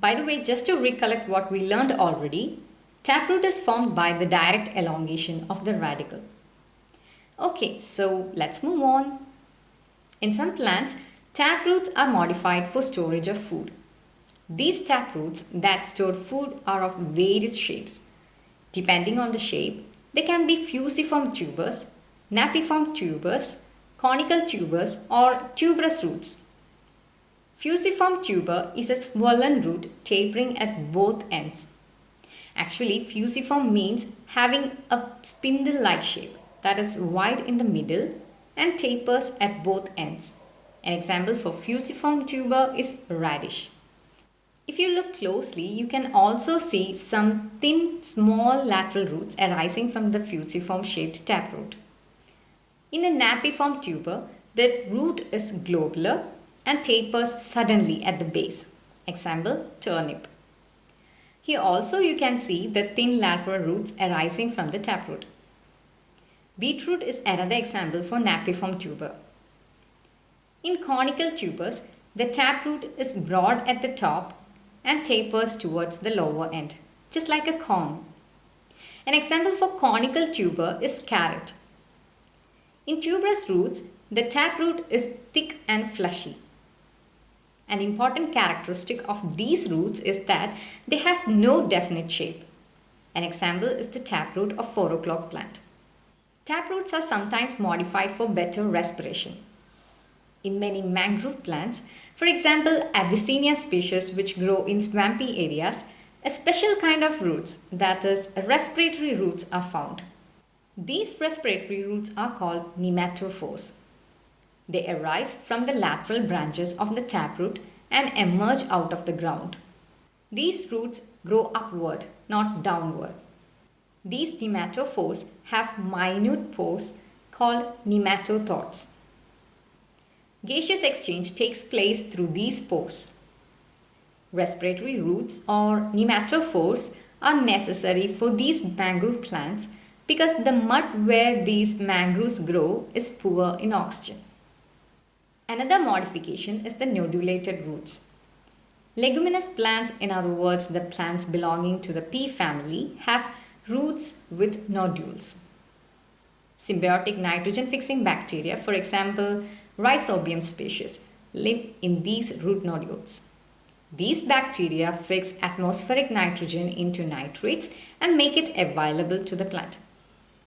By the way, just to recollect what we learned already, taproot is formed by the direct elongation of the radicle. Okay, so let's move on. In some plants, taproots are modified for storage of food. These taproots that store food are of various shapes. Depending on the shape, they can be fusiform tubers, napiform tubers, conical tubers, or tuberous roots. Fusiform tuber is a swollen root tapering at both ends. Actually, fusiform means having a spindle-like shape that is wide in the middle and tapers at both ends. An example for fusiform tuber is radish. If you look closely, you can also see some thin, small lateral roots arising from the fusiform shaped taproot. In a napiform tuber, the root is globular and tapers suddenly at the base. Example, turnip. Here also you can see the thin lateral roots arising from the taproot. Beetroot is another example for napiform tuber. In conical tubers, the taproot is broad at the top and tapers towards the lower end, just like a cone. An example for conical tuber is carrot. In tuberous roots, the taproot is thick and fleshy. An important characteristic of these roots is that they have no definite shape. An example is the taproot of 4 o'clock plant. Taproots are sometimes modified for better respiration. In many mangrove plants, for example Abyssinia species which grow in swampy areas, a special kind of roots, that is respiratory roots, are found. These respiratory roots are called nematophores. They arise from the lateral branches of the taproot and emerge out of the ground. These roots grow upward, not downward. These nematophores have minute pores called nematothods. Gaseous exchange takes place through these pores. Respiratory roots or nematophores are necessary for these mangrove plants because the mud where these mangroves grow is poor in oxygen. Another modification is the nodulated roots. Leguminous plants, in other words the plants belonging to the pea family, have roots with nodules. Symbiotic nitrogen-fixing bacteria, for example Rhizobium species, live in these root nodules. These bacteria fix atmospheric nitrogen into nitrates and make it available to the plant.